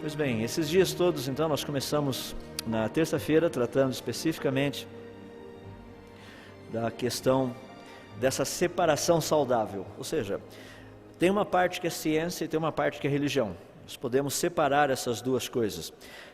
Pois bem, esses dias todos, então, nós começamos na terça-feira tratando especificamente da questão dessa separação saudável. Ou seja, tem uma parte que é ciência e tem uma parte que é religião. Nós podemos separar essas duas coisas.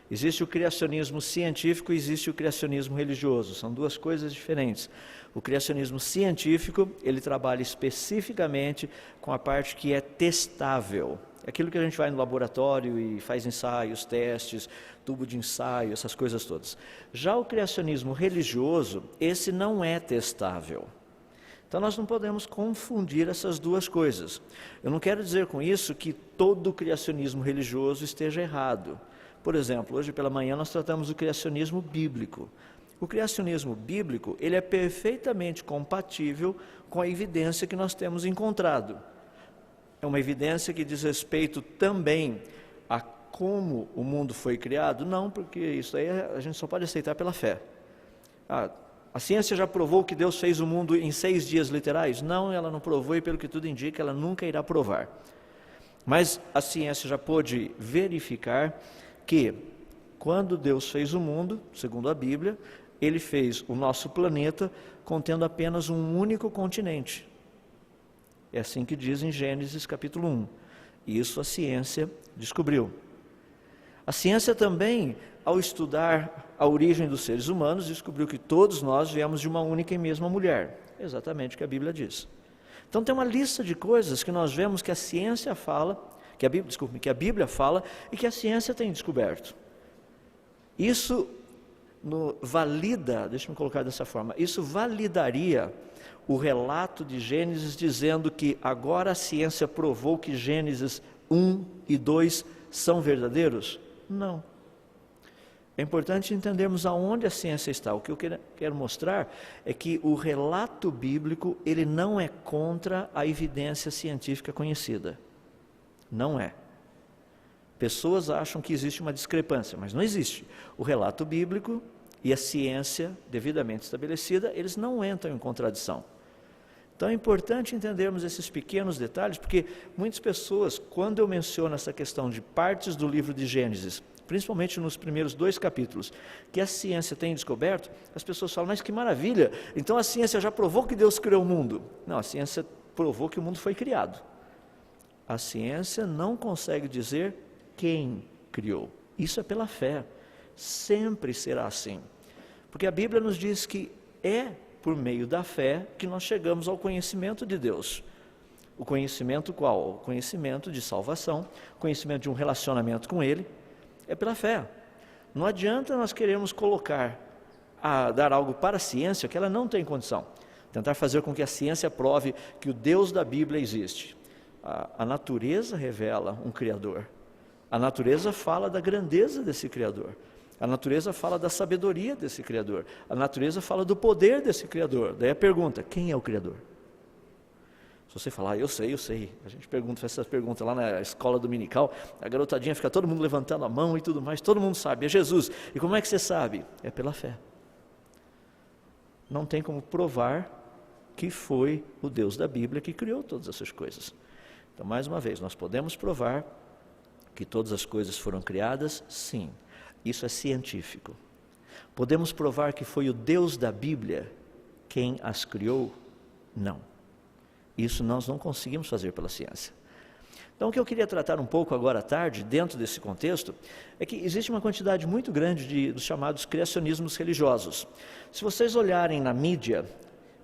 Existe o criacionismo científico e existe o criacionismo religioso. São duas coisas diferentes. O criacionismo científico, ele trabalha especificamente com a parte que é testável. Aquilo que a gente vai no laboratório e faz ensaios, testes, tubo de ensaio, essas coisas todas. Já o criacionismo religioso, esse não é testável. Então nós não podemos confundir essas duas coisas. Eu não quero dizer com isso que todo o criacionismo religioso esteja errado. Por exemplo, hoje pela manhã nós tratamos do criacionismo bíblico. O criacionismo bíblico, ele é perfeitamente compatível com a evidência que nós temos encontrado. É uma evidência que diz respeito também a como o mundo foi criado? Não, porque isso aí a gente só pode aceitar pela fé. A ciência já provou que Deus fez o mundo em 6 dias literais? Não, ela não provou e pelo que tudo indica, ela nunca irá provar. Mas a ciência já pôde verificar que quando Deus fez o mundo, segundo a Bíblia, Ele fez o nosso planeta contendo apenas um único continente. É assim que diz em Gênesis capítulo 1. Isso a ciência descobriu. A ciência também, ao estudar a origem dos seres humanos, descobriu que todos nós viemos de uma única e mesma mulher. Exatamente o que a Bíblia diz. Então tem uma lista de coisas que nós vemos que a ciência fala, que a Bíblia fala e que a ciência tem descoberto. Isso valida, deixa eu colocar dessa forma, isso validaria o relato de Gênesis dizendo que agora a ciência provou que Gênesis 1 e 2 são verdadeiros? Não. É importante entendermos aonde a ciência está. O que eu quero mostrar é que o relato bíblico, ele não é contra a evidência científica conhecida. Não é. Pessoas acham que existe uma discrepância, mas não existe. O relato bíblico e a ciência devidamente estabelecida, eles não entram em contradição. Então é importante entendermos esses pequenos detalhes, porque muitas pessoas, quando eu menciono essa questão de partes do livro de Gênesis, principalmente nos primeiros 2 capítulos, que a ciência tem descoberto, as pessoas falam, mas que maravilha, então a ciência já provou que Deus criou o mundo. Não, a ciência provou que o mundo foi criado. A ciência não consegue dizer quem criou. Isso é pela fé. Sempre será assim. Porque a Bíblia nos diz que é por meio da fé que nós chegamos ao conhecimento de Deus. O conhecimento qual? O conhecimento de salvação, conhecimento de um relacionamento com Ele, é pela fé. Não adianta nós queremos dar algo para a ciência que ela não tem condição. Tentar fazer com que a ciência prove que o Deus da Bíblia existe. A natureza revela um Criador. A natureza fala da grandeza desse Criador. A natureza fala da sabedoria desse Criador. A natureza fala do poder desse Criador. Daí a pergunta, quem é o Criador? Se você falar, eu sei. A gente faz essas perguntas lá na escola dominical, a garotadinha fica todo mundo levantando a mão e tudo mais, todo mundo sabe, é Jesus. E como é que você sabe? É pela fé. Não tem como provar que foi o Deus da Bíblia que criou todas essas coisas. Então, mais uma vez, nós podemos provar que todas as coisas foram criadas? Sim. Isso é científico. Podemos provar que foi o Deus da Bíblia quem as criou? Não. Isso nós não conseguimos fazer pela ciência. Então, o que eu queria tratar um pouco agora à tarde, dentro desse contexto, é que existe uma quantidade muito grande dos chamados criacionismos religiosos. Se vocês olharem na mídia,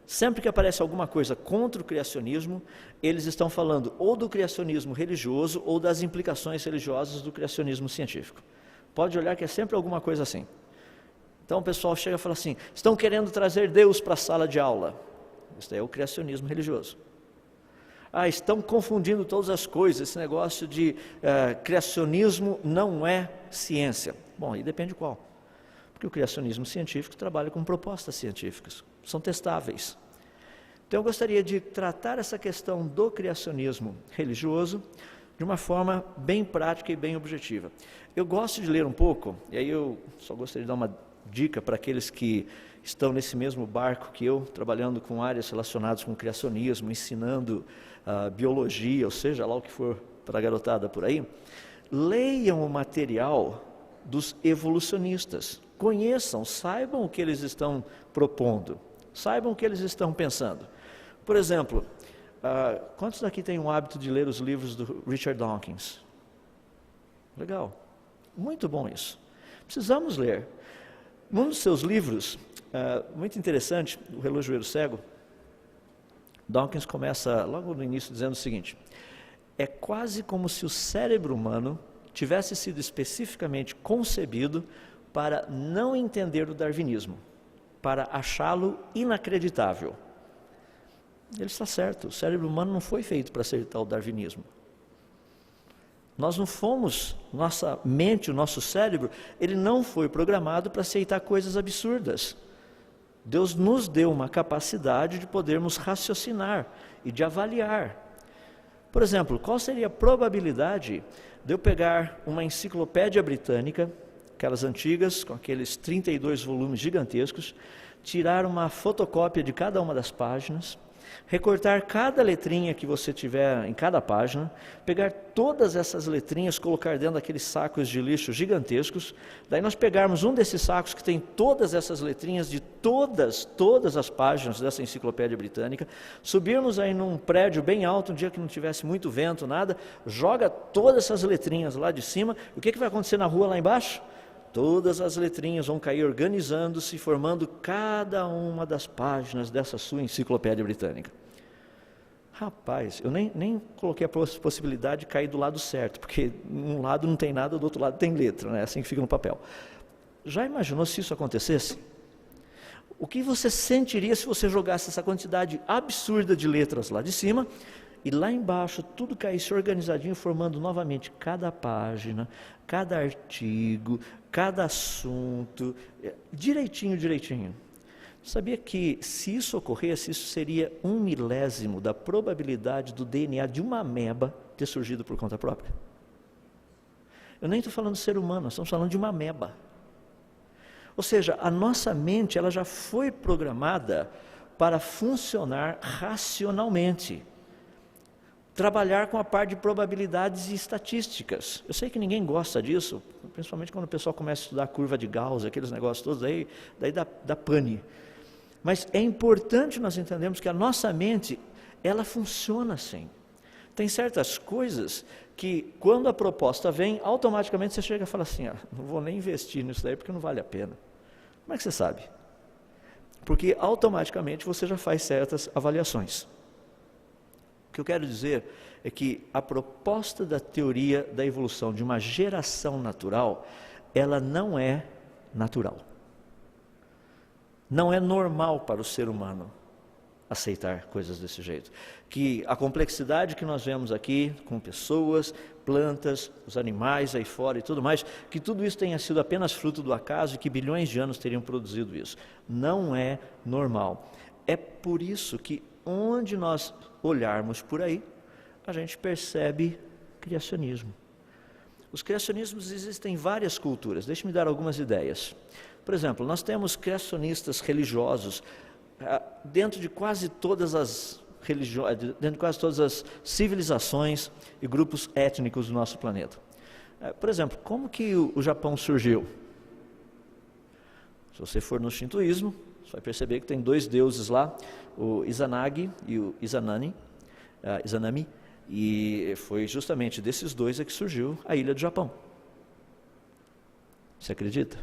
sempre que aparece alguma coisa contra o criacionismo, eles estão falando ou do criacionismo religioso ou das implicações religiosas do criacionismo científico. Pode olhar que é sempre alguma coisa assim. Então o pessoal chega e fala assim, estão querendo trazer Deus para a sala de aula. Isso é o criacionismo religioso. Estão confundindo todas as coisas, esse negócio de criacionismo não é ciência. Bom, aí depende qual. Porque o criacionismo científico trabalha com propostas científicas, são testáveis. Então eu gostaria de tratar essa questão do criacionismo religioso de uma forma bem prática e bem objetiva. Eu gosto de ler um pouco, e aí eu só gostaria de dar uma dica para aqueles que estão nesse mesmo barco que eu, trabalhando com áreas relacionadas com criacionismo, ensinando biologia, ou seja lá o que for para a garotada por aí. leiam o material dos evolucionistas, conheçam, saibam o que eles estão propondo, saibam o que eles estão pensando. Por exemplo, quantos daqui têm o hábito de ler os livros do Richard Dawkins? Legal, muito bom isso. Precisamos ler. Num dos seus livros, muito interessante, O Relojoeiro Cego, Dawkins começa logo no início dizendo o seguinte: é quase como se o cérebro humano tivesse sido especificamente concebido para não entender o darwinismo, para achá-lo inacreditável. Ele está certo, o cérebro humano não foi feito para aceitar o darwinismo. Nós não fomos, nossa mente, o nosso cérebro, ele não foi programado para aceitar coisas absurdas. Deus nos deu uma capacidade de podermos raciocinar e de avaliar. Por exemplo, qual seria a probabilidade de eu pegar uma enciclopédia britânica, aquelas antigas, com aqueles 32 volumes gigantescos, tirar uma fotocópia de cada uma das páginas, recortar cada letrinha que você tiver em cada página, pegar todas essas letrinhas, colocar dentro daqueles sacos de lixo gigantescos, daí nós pegarmos um desses sacos que tem todas essas letrinhas de todas as páginas dessa enciclopédia britânica, subirmos aí num prédio bem alto, um dia que não tivesse muito vento, nada, joga todas essas letrinhas lá de cima, e o que vai acontecer na rua lá embaixo? Todas as letrinhas vão cair organizando-se, formando cada uma das páginas dessa sua enciclopédia britânica. Rapaz, eu nem coloquei a possibilidade de cair do lado certo, porque um lado não tem nada, do outro lado tem letra, né? Assim que fica no papel. Já imaginou se isso acontecesse? O que você sentiria se você jogasse essa quantidade absurda de letras lá de cima, e lá embaixo tudo caísse organizadinho, formando novamente cada página, cada artigo, cada assunto, direitinho. Sabia que se isso ocorresse, isso seria 1/1000 da probabilidade do DNA de uma ameba ter surgido por conta própria? Eu nem estou falando de ser humano, nós estamos falando de uma ameba. Ou seja, a nossa mente ela já foi programada para funcionar racionalmente. Trabalhar com a parte de probabilidades e estatísticas. Eu sei que ninguém gosta disso, principalmente quando o pessoal começa a estudar a curva de Gauss, aqueles negócios todos, daí dá pane. Mas é importante nós entendermos que a nossa mente, ela funciona assim. Tem certas coisas que, quando a proposta vem, automaticamente você chega e fala assim, não vou nem investir nisso daí porque não vale a pena. Como é que você sabe? Porque automaticamente você já faz certas avaliações. O que eu quero dizer é que a proposta da teoria da evolução de uma geração natural, ela não é natural. Não é normal para o ser humano aceitar coisas desse jeito. Que a complexidade que nós vemos aqui, com pessoas, plantas, os animais aí fora e tudo mais, que tudo isso tenha sido apenas fruto do acaso e que bilhões de anos teriam produzido isso. Não é normal. É por isso que onde nós olharmos por aí, a gente percebe criacionismo. Os criacionismos existem em várias culturas. Deixe-me dar algumas ideias. Por exemplo, nós temos criacionistas religiosos dentro de quase todas as religiões, dentro de quase todas as civilizações e grupos étnicos do nosso planeta. Por exemplo, como que o Japão surgiu? Se você for no shintoísmo, você vai perceber que tem 2 deuses lá, o Izanagi e o Izanami, e foi justamente desses 2 que surgiu a ilha do Japão. Você acredita?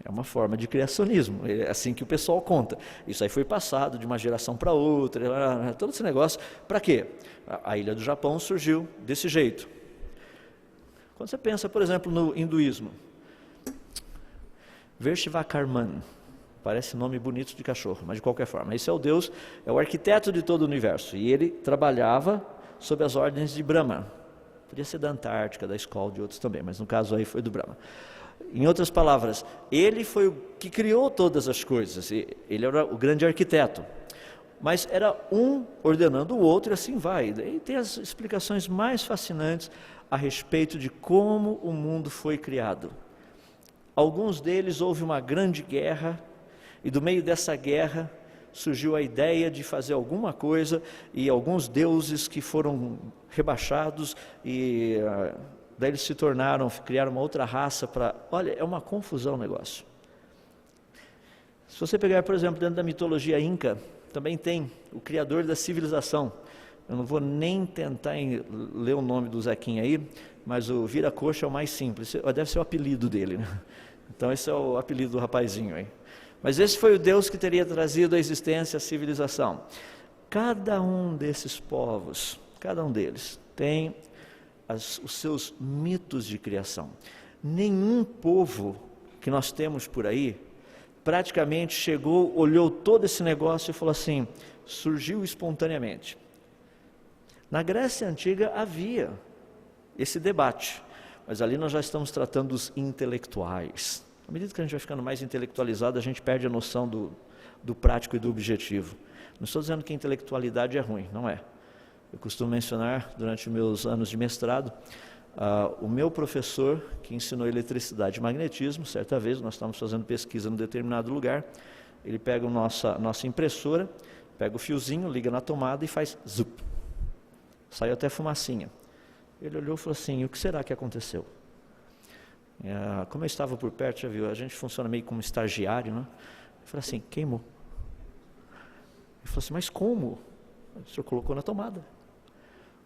É uma forma de criacionismo, é assim que o pessoal conta. Isso aí foi passado de uma geração para outra, todo esse negócio. Para quê? A ilha do Japão surgiu desse jeito. Quando você pensa, por exemplo, no hinduísmo, Vaishvakarman, parece nome bonito de cachorro, mas de qualquer forma, esse é o Deus, é o arquiteto de todo o universo, e ele trabalhava sob as ordens de Brahma. Podia ser da Antártica, da Skol, de outros também, mas no caso aí foi do Brahma. Em outras palavras, ele foi o que criou todas as coisas, ele era o grande arquiteto, mas era um ordenando o outro e assim vai. E tem as explicações mais fascinantes a respeito de como o mundo foi criado. Alguns deles houve uma grande guerra, e do meio dessa guerra surgiu a ideia de fazer alguma coisa e alguns deuses que foram rebaixados e daí eles se tornaram, criaram uma outra raça para... Olha, é uma confusão o negócio. Se você pegar, por exemplo, dentro da mitologia inca, também tem o criador da civilização. Eu não vou nem tentar ler o nome do Zequinha aí, mas o Viracocha é o mais simples, deve ser o apelido dele, né? Então esse é o apelido do rapazinho aí. Mas esse foi o Deus que teria trazido à existência a civilização. Cada um desses povos, cada um deles, tem os seus mitos de criação. Nenhum povo que nós temos por aí, praticamente chegou, olhou todo esse negócio e falou assim, surgiu espontaneamente. Na Grécia Antiga havia esse debate, mas ali nós já estamos tratando dos intelectuais. À medida que a gente vai ficando mais intelectualizado, a gente perde a noção do prático e do objetivo. Não estou dizendo que a intelectualidade é ruim, não é. Eu costumo mencionar, durante meus anos de mestrado, o meu professor, que ensinou eletricidade e magnetismo, certa vez nós estávamos fazendo pesquisa num determinado lugar, ele pega a nossa impressora, pega o fiozinho, liga na tomada e faz zup. Saiu até fumacinha. Ele olhou e falou assim, o que será que aconteceu? Como eu estava por perto, já viu, a gente funciona meio como estagiário, né? Eu falei assim, queimou. Ele falou assim, mas como? O senhor colocou na tomada.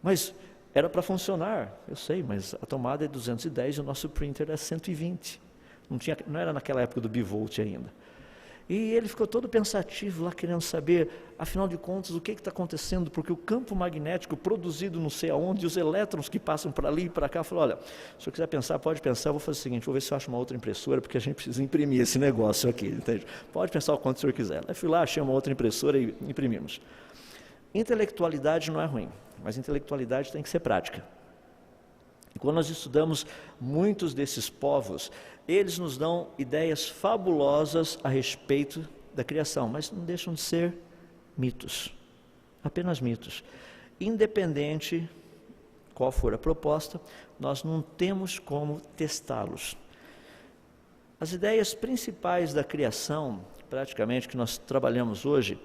Mas era para funcionar, eu sei, mas a tomada é 210 e o nosso printer é 120. Não era naquela época do bivolt ainda. E ele ficou todo pensativo lá, querendo saber, afinal de contas, o que está acontecendo, porque o campo magnético produzido não sei aonde, os elétrons que passam para ali e para cá, falou, olha, se eu quiser pensar, pode pensar, eu vou fazer o seguinte, vou ver se eu acho uma outra impressora, porque a gente precisa imprimir esse negócio aqui, entende? Pode pensar o quanto o senhor quiser. Aí fui lá, achei uma outra impressora e imprimimos. Intelectualidade não é ruim, mas intelectualidade tem que ser prática. E quando nós estudamos muitos desses povos, eles nos dão ideias fabulosas a respeito da criação, mas não deixam de ser mitos, apenas mitos. Independente qual for a proposta, nós não temos como testá-los. As ideias principais da criação, praticamente, que nós trabalhamos hoje,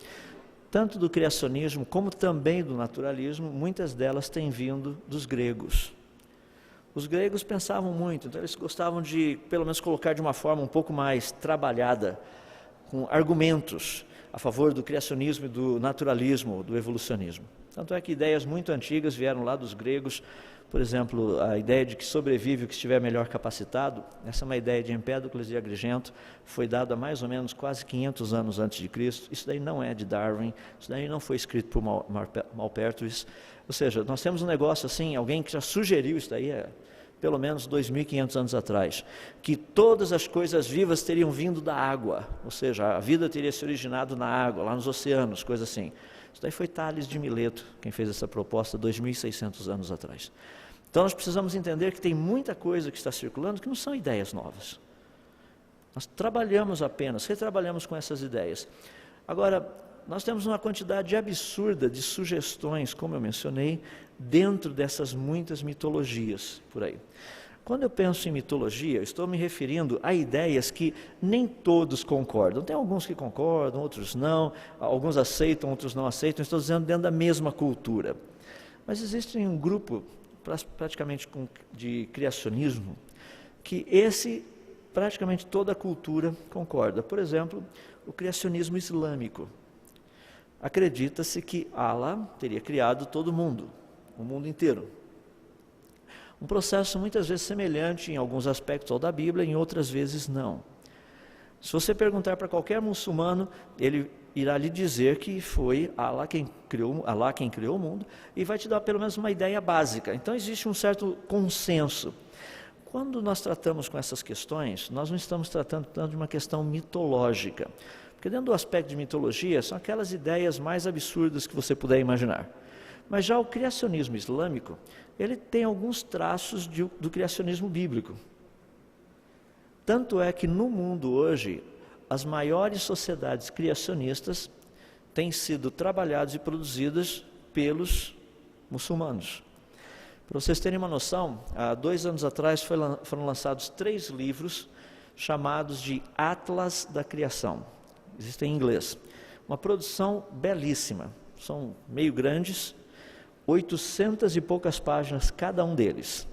tanto do criacionismo como também do naturalismo, muitas delas têm vindo dos gregos. Os gregos pensavam muito, então eles gostavam de, pelo menos, colocar de uma forma um pouco mais trabalhada, com argumentos a favor do criacionismo e do naturalismo, do evolucionismo. Tanto é que ideias muito antigas vieram lá dos gregos, por exemplo, a ideia de que sobrevive o que estiver melhor capacitado, essa é uma ideia de Empédocles e Agrigento, foi dada mais ou menos quase 500 anos antes de Cristo, isso daí não é de Darwin, isso daí não foi escrito por Malpertuis, ou seja, nós temos um negócio assim, alguém que já sugeriu isso daí, pelo menos 2.500 anos atrás, que todas as coisas vivas teriam vindo da água, ou seja, a vida teria se originado na água, lá nos oceanos, coisa assim. Isso daí foi Tales de Mileto, quem fez essa proposta 2.600 anos atrás. Então nós precisamos entender que tem muita coisa que está circulando que não são ideias novas. Nós trabalhamos apenas, retrabalhamos com essas ideias. Agora, nós temos uma quantidade absurda de sugestões, como eu mencionei, dentro dessas muitas mitologias por aí. Quando eu penso em mitologia, eu estou me referindo a ideias que nem todos concordam. Tem alguns que concordam, outros não, alguns aceitam, outros não aceitam, estou dizendo dentro da mesma cultura. Mas existe um grupo, praticamente de criacionismo, que praticamente toda a cultura concorda. Por exemplo, o criacionismo islâmico. Acredita-se que Allah teria criado todo mundo, o mundo inteiro. Um processo muitas vezes semelhante em alguns aspectos ao da Bíblia, em outras vezes não. Se você perguntar para qualquer muçulmano, ele irá lhe dizer que foi Allah quem criou o mundo e vai te dar pelo menos uma ideia básica. Então existe um certo consenso. Quando nós tratamos com essas questões, nós não estamos tratando tanto de uma questão mitológica. Porque dentro do aspecto de mitologia, são aquelas ideias mais absurdas que você puder imaginar. Mas já o criacionismo islâmico, ele tem alguns traços do criacionismo bíblico. Tanto é que no mundo hoje, as maiores sociedades criacionistas têm sido trabalhadas e produzidas pelos muçulmanos. Para vocês terem uma noção, há 2 anos atrás foram lançados 3 livros chamados de Atlas da Criação. Existem em inglês. uma produção belíssima, são meio grandes, 800 e poucas páginas cada um deles.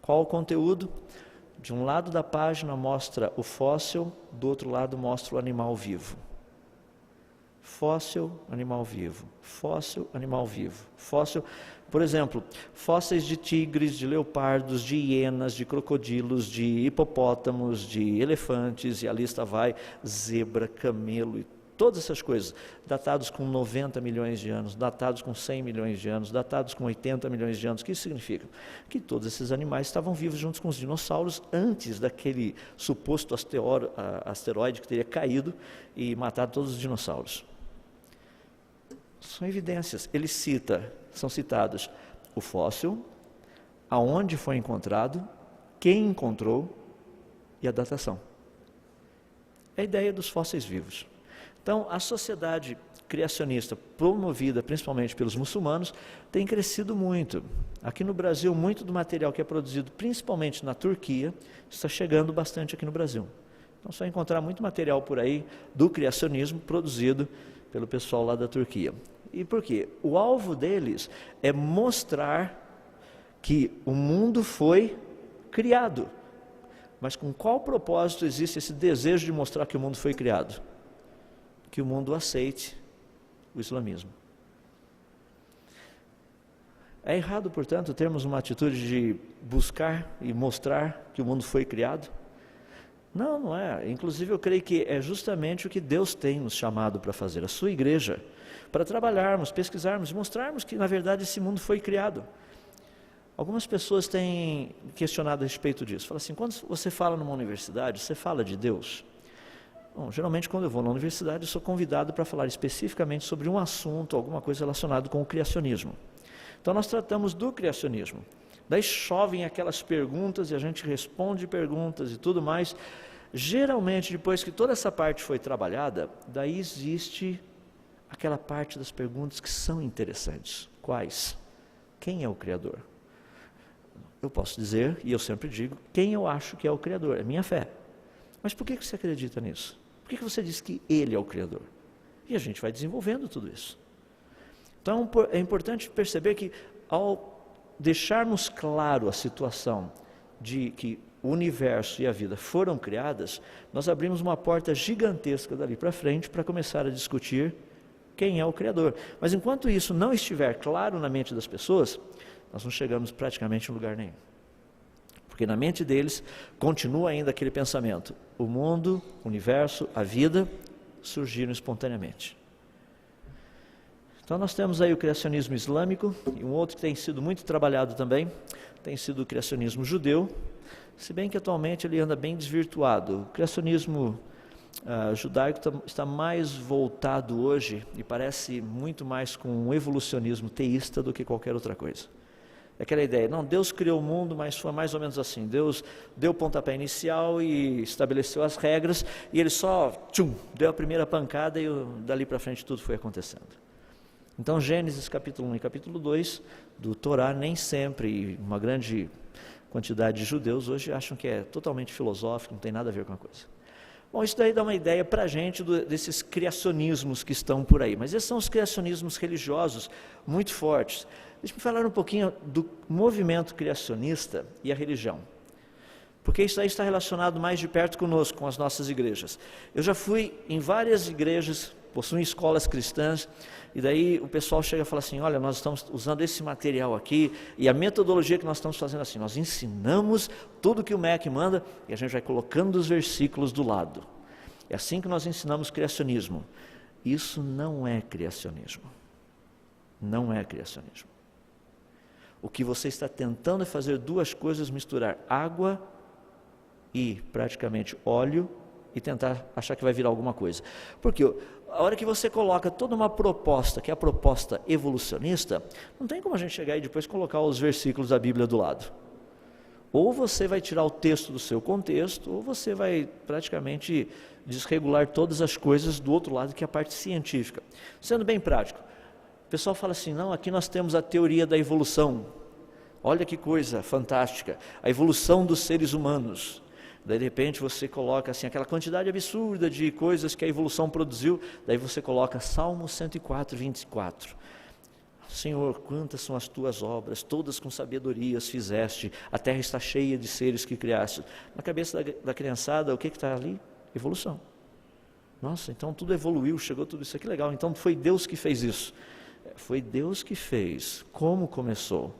Qual o conteúdo? De um lado da página mostra o fóssil, do outro lado mostra o animal vivo. Fóssil, animal vivo. Fóssil, animal vivo. Fóssil, por exemplo, fósseis de tigres, de leopardos, de hienas, de crocodilos, de hipopótamos, de elefantes, e a lista vai, zebra, camelo e todas essas coisas, datados com 90 milhões de anos, datados com 100 milhões de anos, datados com 80 milhões de anos. O que isso significa? Que todos esses animais estavam vivos juntos com os dinossauros antes daquele suposto asteroide que teria caído e matado todos os dinossauros. São evidências. Ele cita, são citados o fóssil, aonde foi encontrado, quem encontrou e a datação. É a ideia dos fósseis vivos. Então, a sociedade criacionista, promovida principalmente pelos muçulmanos, tem crescido muito. Aqui no Brasil, muito do material que é produzido principalmente na Turquia, está chegando bastante aqui no Brasil. Então, você vai encontrar muito material por aí do criacionismo produzido pelo pessoal lá da Turquia. E por quê? O alvo deles é mostrar que o mundo foi criado. Mas com qual propósito existe esse desejo de mostrar que o mundo foi criado? Que o mundo aceite o islamismo. É errado, portanto, termos uma atitude de buscar e mostrar que o mundo foi criado? Não, não é. Inclusive, eu creio que é justamente o que Deus tem nos chamado para fazer, a sua igreja, para trabalharmos, pesquisarmos, mostrarmos que, na verdade, esse mundo foi criado. Algumas pessoas têm questionado a respeito disso. Fala assim, quando você fala numa universidade, você fala de Deus? Bom, geralmente quando eu vou na universidade eu sou convidado para falar especificamente sobre um assunto, alguma coisa relacionada com o criacionismo. Então nós tratamos do criacionismo. Daí chovem aquelas perguntas e a gente responde perguntas e tudo mais. Geralmente depois que toda essa parte foi trabalhada, daí existe aquela parte das perguntas que são interessantes. Quais? Quem é o Criador? Eu posso dizer, e eu sempre digo, quem eu acho que é o Criador, é minha fé. Mas por que você acredita nisso? Por que você diz que Ele é o Criador? E a gente vai desenvolvendo tudo isso. Então é importante perceber que ao deixarmos claro a situação de que o universo e a vida foram criadas, nós abrimos uma porta gigantesca dali para frente para começar a discutir quem é o Criador. Mas enquanto isso não estiver claro na mente das pessoas, nós não chegamos praticamente em lugar nenhum. Porque na mente deles continua ainda aquele pensamento: o mundo, o universo, a vida surgiram espontaneamente. Então nós temos aí o criacionismo islâmico, e um outro que tem sido muito trabalhado também, tem sido o criacionismo judeu, se bem que atualmente ele anda bem desvirtuado. O criacionismo judaico está mais voltado hoje, e parece muito mais com um evolucionismo teísta do que qualquer outra coisa. É aquela ideia, não, Deus criou o mundo, mas foi mais ou menos assim, Deus deu o pontapé inicial e estabeleceu as regras, e ele só, deu a primeira pancada e dali para frente tudo foi acontecendo. Então Gênesis capítulo 1 e capítulo 2 do Torá, nem sempre, e uma grande quantidade de judeus hoje acham que é totalmente filosófico, não tem nada a ver com a coisa. Bom, isso daí dá uma ideia para a gente desses criacionismos que estão por aí, mas esses são os criacionismos religiosos muito fortes. Deixa eu falar um pouquinho do movimento criacionista e a religião, porque isso aí está relacionado mais de perto conosco, com as nossas igrejas. Eu já fui em várias igrejas, possuem escolas cristãs, e daí o pessoal chega e fala assim, olha, nós estamos usando esse material aqui, e a metodologia que nós estamos fazendo assim, nós ensinamos tudo que o MEC manda, e a gente vai colocando os versículos do lado. É assim que nós ensinamos criacionismo. Isso não é criacionismo. Não é criacionismo. O que você está tentando é fazer duas coisas, misturar água e praticamente óleo e tentar achar que vai virar alguma coisa. Porque a hora que você coloca toda uma proposta, que é a proposta evolucionista, não tem como a gente chegar e depois colocar os versículos da Bíblia do lado. Ou você vai tirar o texto do seu contexto, ou você vai praticamente desregular todas as coisas do outro lado, que é a parte científica. Sendo bem prático, o pessoal fala assim, não, aqui nós temos a teoria da evolução. Olha que coisa fantástica, a evolução dos seres humanos. Daí de repente você coloca assim, aquela quantidade absurda de coisas que a evolução produziu, daí você coloca Salmo 104, 24. Senhor, quantas são as tuas obras, todas com sabedoria as fizeste, a terra está cheia de seres que criaste. Na cabeça da criançada, o que está ali? Evolução. Nossa, então tudo evoluiu, chegou tudo isso aqui, legal. Então foi Deus que fez isso. Foi Deus que fez. Como começou?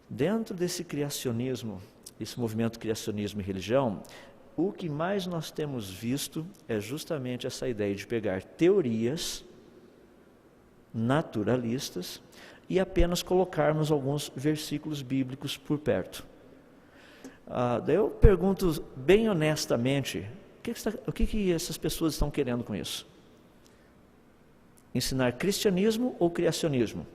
Dentro desse criacionismo, esse movimento criacionismo e religião, o que mais nós temos visto é justamente essa ideia de pegar teorias naturalistas e apenas colocarmos alguns versículos bíblicos por perto. Daí eu pergunto bem honestamente, o que essas pessoas estão querendo com isso? Ensinar cristianismo ou criacionismo?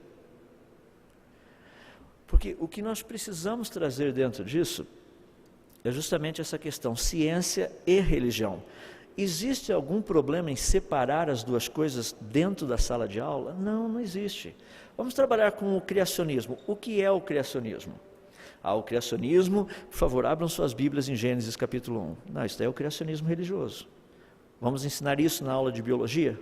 Porque o que nós precisamos trazer dentro disso é justamente essa questão, ciência e religião. Existe algum problema em separar as duas coisas dentro da sala de aula? Não, não existe. Vamos trabalhar com o criacionismo. O que é o criacionismo? O criacionismo, por favor, abram suas Bíblias em Gênesis capítulo 1. Não, isso daí é o criacionismo religioso. Vamos ensinar isso na aula de biologia?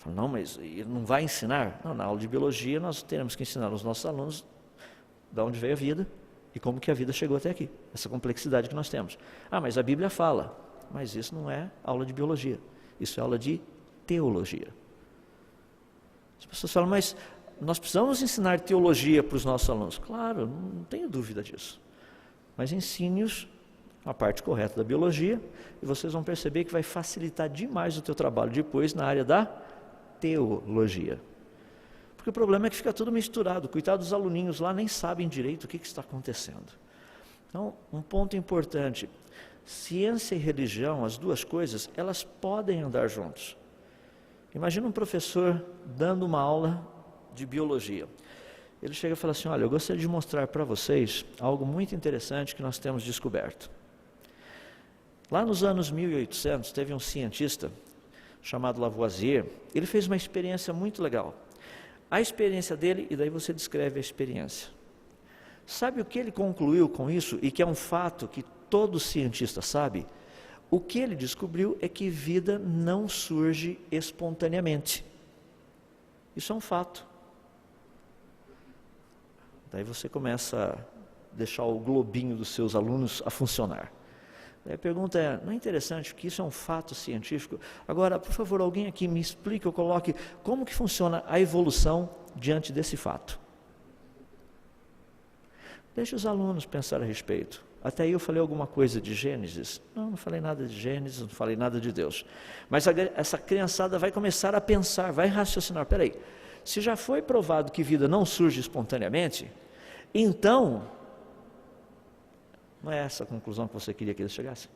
Não, mas ele não vai ensinar? Não, na aula de biologia nós teremos que ensinar aos nossos alunos de onde veio a vida e como que a vida chegou até aqui, essa complexidade que nós temos. Mas a Bíblia fala, mas isso não é aula de biologia, isso é aula de teologia. As pessoas falam, mas nós precisamos ensinar teologia para os nossos alunos. Claro, não tenho dúvida disso, mas ensine-os a parte correta da biologia e vocês vão perceber que vai facilitar demais o teu trabalho depois na área da teologia. Porque o problema é que fica tudo misturado, coitado dos aluninhos lá nem sabem direito o que está acontecendo. Então, um ponto importante, ciência e religião, as duas coisas, elas podem andar juntos. Imagina um professor dando uma aula de biologia. Ele chega e fala assim, olha, eu gostaria de mostrar para vocês algo muito interessante que nós temos descoberto. Lá nos anos 1800, teve um cientista chamado Lavoisier, ele fez uma experiência muito legal. A experiência dele, e daí você descreve a experiência. Sabe o que ele concluiu com isso, e que é um fato que todo cientista sabe? O que ele descobriu é que vida não surge espontaneamente. Isso é um fato. Daí você começa a deixar o globinho dos seus alunos a funcionar. Daí a pergunta é, não é interessante que isso é um fato científico? Agora, por favor, alguém aqui me explique ou coloque como que funciona a evolução diante desse fato. Deixe os alunos pensar a respeito. Até aí eu falei alguma coisa de Gênesis? Não falei nada de Gênesis, não falei nada de Deus. Mas essa criançada vai começar a pensar, vai raciocinar. Peraí, se já foi provado que vida não surge espontaneamente, então, não é essa a conclusão que você queria que eles chegassem?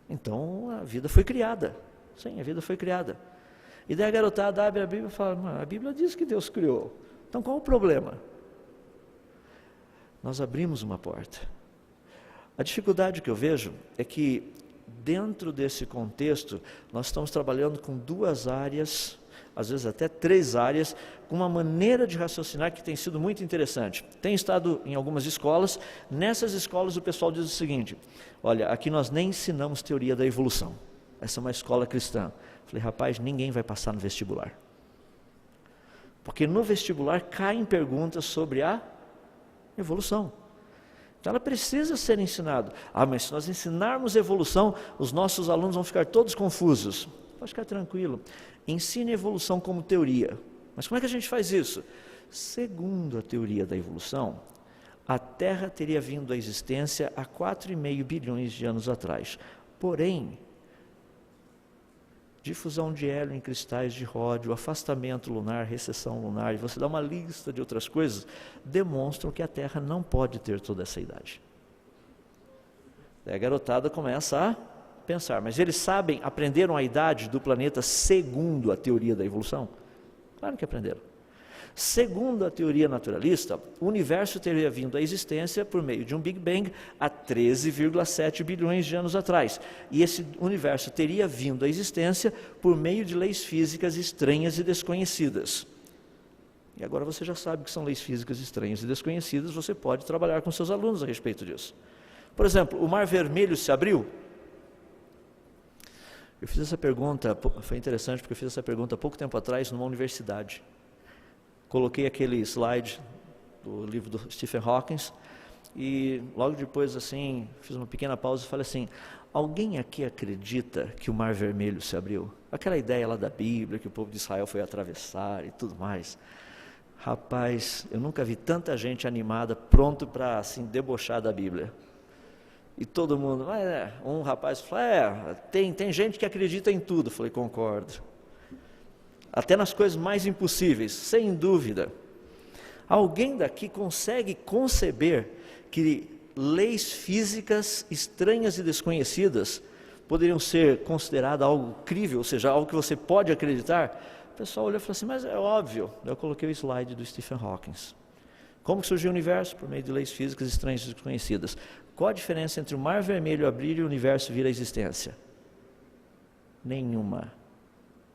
Então a vida foi criada. Sim, a vida foi criada. E daí a garotada abre a Bíblia e fala, a Bíblia diz que Deus criou. Então qual o problema? Nós abrimos uma porta. A dificuldade que eu vejo é que dentro desse contexto nós estamos trabalhando com duas áreas, às vezes até três áreas, com uma maneira de raciocinar que tem sido muito interessante. Tenho estado em algumas escolas, nessas escolas o pessoal diz o seguinte, olha, aqui nós nem ensinamos teoria da evolução, essa é uma escola cristã. Falei, rapaz, ninguém vai passar no vestibular. Porque no vestibular caem perguntas sobre a evolução. Então ela precisa ser ensinada. Mas se nós ensinarmos evolução, os nossos alunos vão ficar todos confusos. Pode ficar tranquilo. Ensine evolução como teoria. Mas como é que a gente faz isso? Segundo a teoria da evolução, a Terra teria vindo à existência há 4,5 bilhões de anos atrás. Porém, difusão de hélio em cristais de ródio, afastamento lunar, recessão lunar, e você dá uma lista de outras coisas, demonstram que a Terra não pode ter toda essa idade. Daí a garotada começa a pensar, mas eles sabem, aprenderam a idade do planeta segundo a teoria da evolução? Claro que aprenderam. Segundo a teoria naturalista, o universo teria vindo à existência por meio de um Big Bang há 13,7 bilhões de anos atrás. E esse universo teria vindo à existência por meio de leis físicas estranhas e desconhecidas. E agora você já sabe que são leis físicas estranhas e desconhecidas, você pode trabalhar com seus alunos a respeito disso. Por exemplo, o Mar Vermelho se abriu? Eu fiz essa pergunta, foi interessante porque eu fiz essa pergunta há pouco tempo atrás numa universidade. Coloquei aquele slide do livro do Stephen Hawking e logo depois assim, fiz uma pequena pausa e falei assim, alguém aqui acredita que o Mar Vermelho se abriu? Aquela ideia lá da Bíblia, que o povo de Israel foi atravessar e tudo mais. Rapaz, eu nunca vi tanta gente animada, pronto para assim, debochar da Bíblia. E todo mundo, um rapaz falou, tem gente que acredita em tudo. Eu falei, concordo. Até nas coisas mais impossíveis, sem dúvida. Alguém daqui consegue conceber que leis físicas estranhas e desconhecidas poderiam ser consideradas algo crível, ou seja, algo que você pode acreditar? O pessoal olhou e falou assim, mas é óbvio. Eu coloquei o slide do Stephen Hawking. Como que surgiu o universo? Por meio de leis físicas estranhas e desconhecidas. Qual a diferença entre o Mar Vermelho abrir e o universo vir à existência? Nenhuma.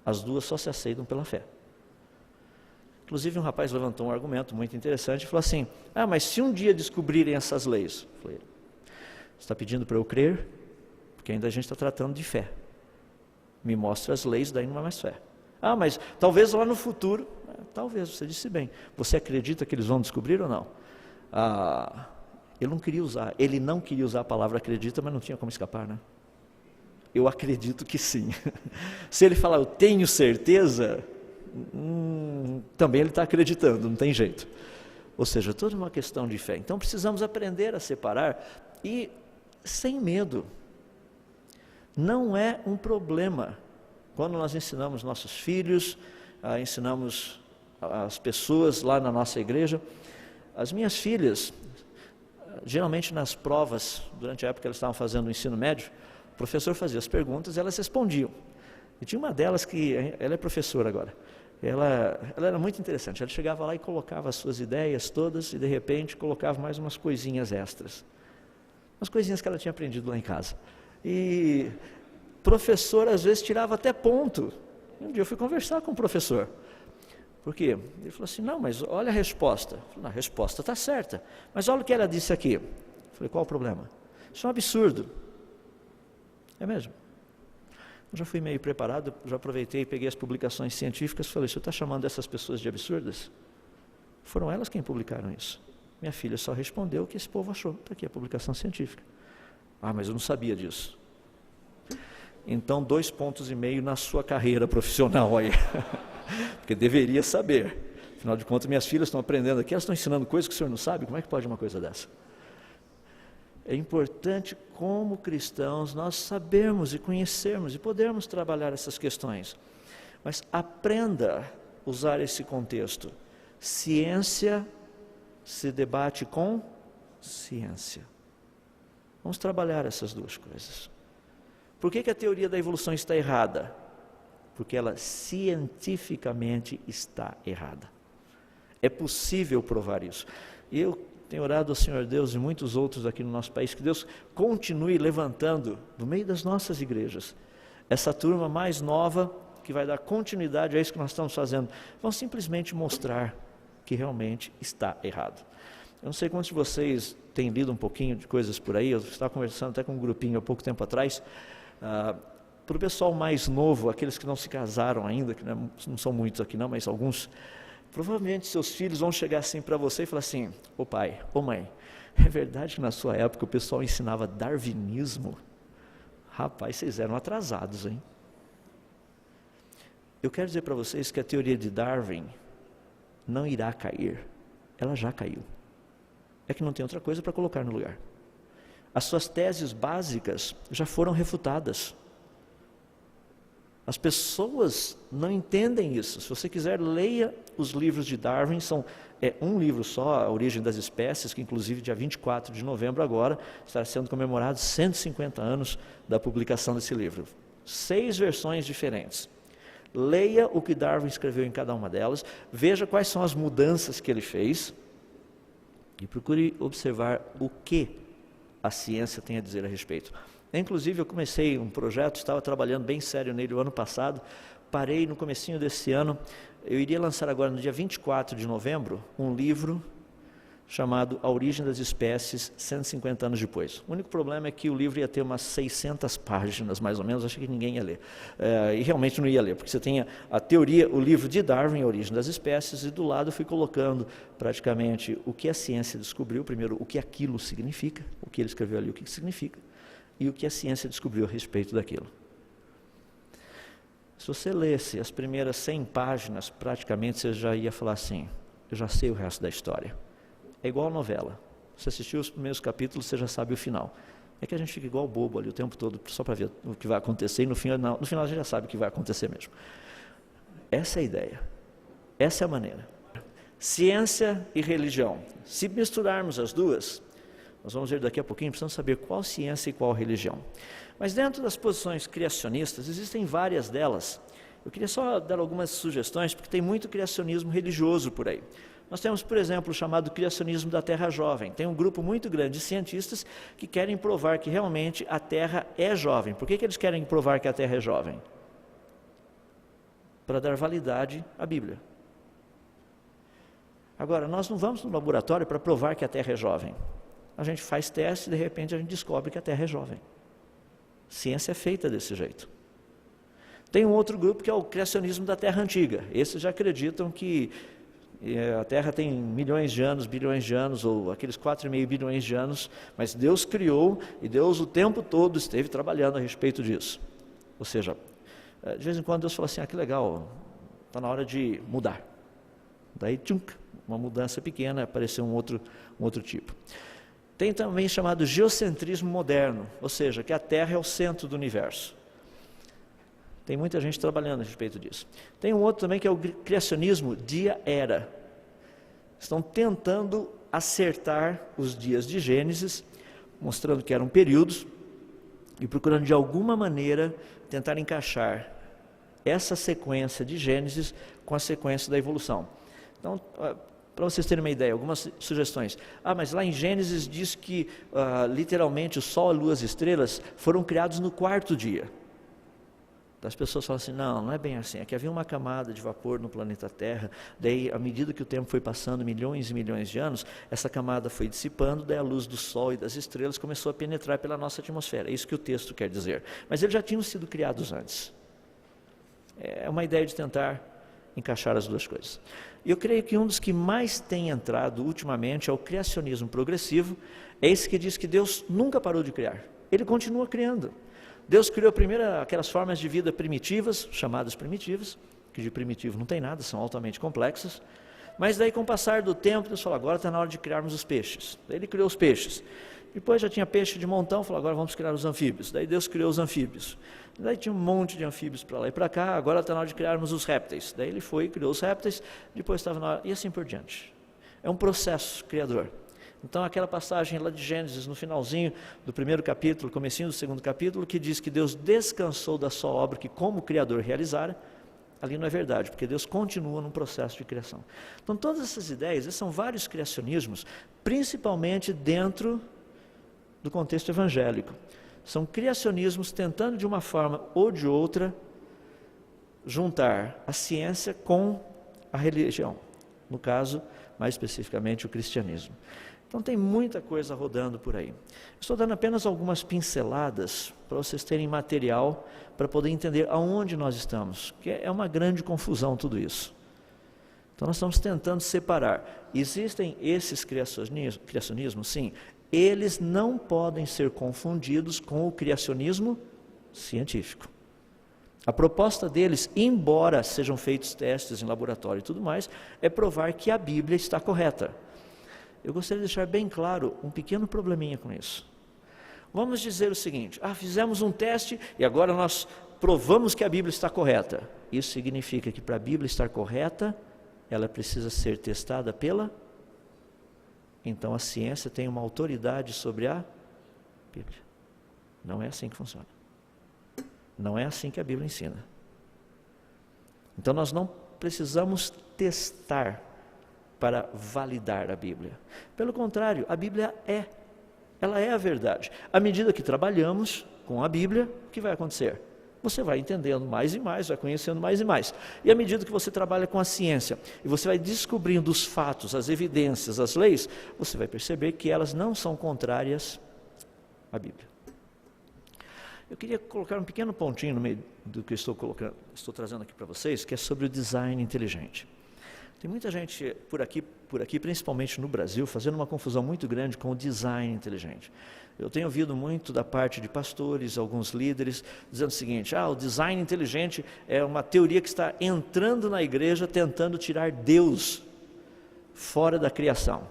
As duas só se aceitam pela fé. Inclusive um rapaz levantou um argumento muito interessante e falou assim, mas se um dia descobrirem essas leis? Eu falei, você está pedindo para eu crer? Porque ainda a gente está tratando de fé. Me mostra as leis, daí não é mais fé. Mas talvez lá no futuro, talvez, você disse bem. Você acredita que eles vão descobrir ou não? Ele não queria usar a palavra acredita, mas não tinha como escapar, né? Eu acredito que sim. Se ele falar, eu tenho certeza, também ele está acreditando, não tem jeito. Ou seja, toda uma questão de fé. Então precisamos aprender a separar e sem medo. Não é um problema. Quando nós ensinamos nossos filhos, ensinamos as pessoas lá na nossa igreja, as minhas filhas, geralmente nas provas, durante a época que elas estavam fazendo o ensino médio, o professor fazia as perguntas e elas respondiam. E tinha uma delas que, ela é professora agora, ela era muito interessante, ela chegava lá e colocava as suas ideias todas e de repente colocava mais umas coisinhas extras. Umas coisinhas que ela tinha aprendido lá em casa. E o professor às vezes tirava até ponto. Um dia eu fui conversar com o professor. Por quê? Ele falou assim, não, mas olha a resposta. Eu falei, a resposta está certa. Mas olha o que ela disse aqui. Eu falei, qual o problema? Isso é um absurdo. É mesmo? Eu já fui meio preparado, já aproveitei e peguei as publicações científicas e falei, o senhor está chamando essas pessoas de absurdas? Foram elas quem publicaram isso. Minha filha só respondeu o que esse povo achou. Está aqui a publicação científica. Mas eu não sabia disso. Então, 2,5 pontos na sua carreira profissional aí. Porque deveria saber. Afinal de contas, minhas filhas estão aprendendo aqui, elas estão ensinando coisas que o senhor não sabe. Como é que pode uma coisa dessa? É importante, como cristãos, nós sabermos e conhecermos e podermos trabalhar essas questões. Mas aprenda a usar esse contexto. Ciência se debate com ciência. Vamos trabalhar essas duas coisas. Por que a teoria da evolução está errada? Porque ela cientificamente está errada. É possível provar isso. Eu tenho orado ao Senhor Deus e muitos outros aqui no nosso país, que Deus continue levantando, no meio das nossas igrejas, essa turma mais nova, que vai dar continuidade a isso que nós estamos fazendo. Vão simplesmente mostrar que realmente está errado. Eu não sei quantos de vocês têm lido um pouquinho de coisas por aí, eu estava conversando até com um grupinho há pouco tempo atrás, para o pessoal mais novo, aqueles que não se casaram ainda, que não são muitos aqui não, mas alguns, provavelmente seus filhos vão chegar assim para você e falar assim, ô pai, ô mãe, é verdade que na sua época o pessoal ensinava darwinismo? Rapaz, vocês eram atrasados, hein? Eu quero dizer para vocês que a teoria de Darwin não irá cair, ela já caiu. É que não tem outra coisa para colocar no lugar. As suas teses básicas já foram refutadas. As pessoas não entendem isso. Se você quiser, leia os livros de Darwin, é um livro só, A Origem das Espécies, que inclusive dia 24 de novembro agora, está sendo comemorados 150 anos da publicação desse livro. 6 versões diferentes. Leia o que Darwin escreveu em cada uma delas, veja quais são as mudanças que ele fez e procure observar o que a ciência tem a dizer a respeito. Inclusive, eu comecei um projeto, estava trabalhando bem sério nele o ano passado, parei no comecinho desse ano. Eu iria lançar agora, no dia 24 de novembro, um livro chamado A Origem das Espécies, 150 anos depois. O único problema é que o livro ia ter umas 600 páginas, mais ou menos, achei que ninguém ia ler. E realmente não ia ler, porque você tem a teoria, o livro de Darwin, A Origem das Espécies, e do lado eu fui colocando praticamente o que a ciência descobriu, primeiro o que aquilo significa, o que ele escreveu ali, o que significa, e o que a ciência descobriu a respeito daquilo. Se você lesse as primeiras 100 páginas, praticamente você já ia falar assim, eu já sei o resto da história. É igual a novela. Você assistiu os primeiros capítulos, você já sabe o final. É que a gente fica igual bobo ali o tempo todo, só para ver o que vai acontecer, e no final a gente já sabe o que vai acontecer mesmo. Essa é a ideia. Essa é a maneira. Ciência e religião. Se misturarmos as duas, nós vamos ver daqui a pouquinho, precisamos saber qual ciência e qual religião. Mas dentro das posições criacionistas, existem várias delas. Eu queria só dar algumas sugestões, porque tem muito criacionismo religioso por aí. Nós temos, por exemplo, o chamado criacionismo da Terra jovem. Tem um grupo muito grande de cientistas que querem provar que realmente a Terra é jovem. Por que eles querem provar que a Terra é jovem? Para dar validade à Bíblia. Agora, nós não vamos no laboratório para provar que a Terra é jovem. A gente faz teste e de repente a gente descobre que a Terra é jovem. Ciência é feita desse jeito. Tem um outro grupo que é o criacionismo da Terra antiga. Esses já acreditam que a Terra tem milhões de anos, bilhões de anos, ou aqueles 4,5 bilhões de anos, mas Deus criou e Deus o tempo todo esteve trabalhando a respeito disso. Ou seja, de vez em quando Deus fala assim, que legal, está na hora de mudar. Daí, uma mudança pequena, apareceu um outro tipo. Tem também chamado geocentrismo moderno, ou seja, que a Terra é o centro do universo. Tem muita gente trabalhando a respeito disso. Tem um outro também que é o criacionismo dia-era. Estão tentando acertar os dias de Gênesis, mostrando que eram períodos, e procurando de alguma maneira tentar encaixar essa sequência de Gênesis com a sequência da evolução. Então, para vocês terem uma ideia, algumas sugestões. Mas lá em Gênesis diz que literalmente o Sol, a Lua, as estrelas foram criados no 4º dia. As pessoas falam assim, não é bem assim, é que havia uma camada de vapor no planeta Terra, daí à medida que o tempo foi passando, milhões e milhões de anos, essa camada foi dissipando, daí a luz do Sol e das estrelas começou a penetrar pela nossa atmosfera, é isso que o texto quer dizer. Mas eles já tinham sido criados antes. É uma ideia de tentar encaixar as duas coisas. E eu creio que um dos que mais tem entrado ultimamente é o criacionismo progressivo, é esse que diz que Deus nunca parou de criar, Ele continua criando. Deus criou primeiro aquelas formas de vida primitivas, chamadas primitivas, que de primitivo não tem nada, são altamente complexas, mas daí com o passar do tempo, Deus falou, agora está na hora de criarmos os peixes. Daí Ele criou os peixes. Depois já tinha peixe de montão, falou, agora vamos criar os anfíbios. Daí Deus criou os anfíbios. Daí tinha um monte de anfíbios para lá e para cá, agora está na hora de criarmos os répteis. Daí Ele foi e criou os répteis, depois estava na hora, e assim por diante. É um processo criador. Então aquela passagem lá de Gênesis, no finalzinho do 1º capítulo, comecinho do 2º capítulo, que diz que Deus descansou da sua obra que como Criador realizara, ali não é verdade, porque Deus continua num processo de criação. Então todas essas ideias, esses são vários criacionismos, principalmente dentro do contexto evangélico. São criacionismos tentando de uma forma ou de outra juntar a ciência com a religião, no caso, mais especificamente o cristianismo. Então tem muita coisa rodando por aí. Estou dando apenas algumas pinceladas para vocês terem material para poder entender aonde nós estamos, que é uma grande confusão tudo isso. Então nós estamos tentando separar. Existem esses criacionismos, sim, eles não podem ser confundidos com o criacionismo científico. A proposta deles, embora sejam feitos testes em laboratório e tudo mais, é provar que a Bíblia está correta. Eu gostaria de deixar bem claro um pequeno probleminha com isso. Vamos dizer o seguinte, fizemos um teste e agora nós provamos que a Bíblia está correta. Isso significa que para a Bíblia estar correta, ela precisa ser testada pela... Então a ciência tem uma autoridade sobre a Bíblia. Não é assim que funciona. Não é assim que a Bíblia ensina. Então nós não precisamos testar para validar a Bíblia. Pelo contrário, a Bíblia ela é a verdade. À medida que trabalhamos com a Bíblia, o que vai acontecer? você vai entendendo mais e mais, vai conhecendo mais e mais. E à medida que você trabalha com a ciência, e você vai descobrindo os fatos, as evidências, as leis, você vai perceber que elas não são contrárias à Bíblia. Eu queria colocar um pequeno pontinho no meio do que estou trazendo aqui para vocês, que é sobre o design inteligente. Tem muita gente por aqui, principalmente no Brasil, fazendo uma confusão muito grande com o design inteligente. Eu tenho ouvido muito da parte de pastores, alguns líderes, dizendo o seguinte: o design inteligente é uma teoria que está entrando na igreja tentando tirar Deus fora da criação.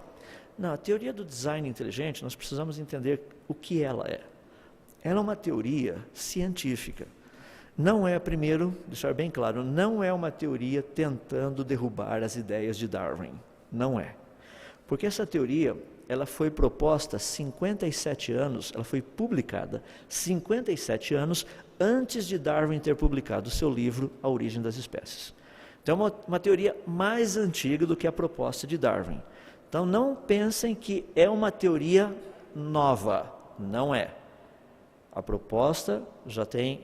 Não, a teoria do design inteligente, nós precisamos entender o que ela é. Ela é uma teoria científica. Não é, primeiro, deixar bem claro, não é uma teoria tentando derrubar as ideias de Darwin. Não é. Porque essa teoria, ela foi proposta 57 anos, ela foi publicada 57 anos antes de Darwin ter publicado o seu livro A Origem das Espécies. Então é uma teoria mais antiga do que a proposta de Darwin. Então não pensem que é uma teoria nova, não é. A proposta já tem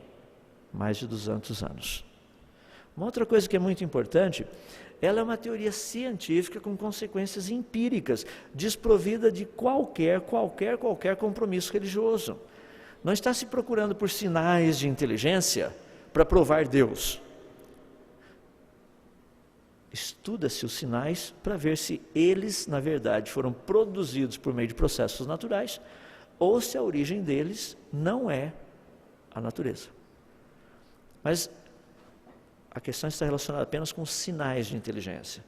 mais de 200 anos. Uma outra coisa que é muito importante, ela é uma teoria científica com consequências empíricas, desprovida de qualquer compromisso religioso. Não está se procurando por sinais de inteligência para provar Deus. Estuda-se os sinais para ver se eles, na verdade, foram produzidos por meio de processos naturais ou se a origem deles não é a natureza. Mas a questão está relacionada apenas com sinais de inteligência.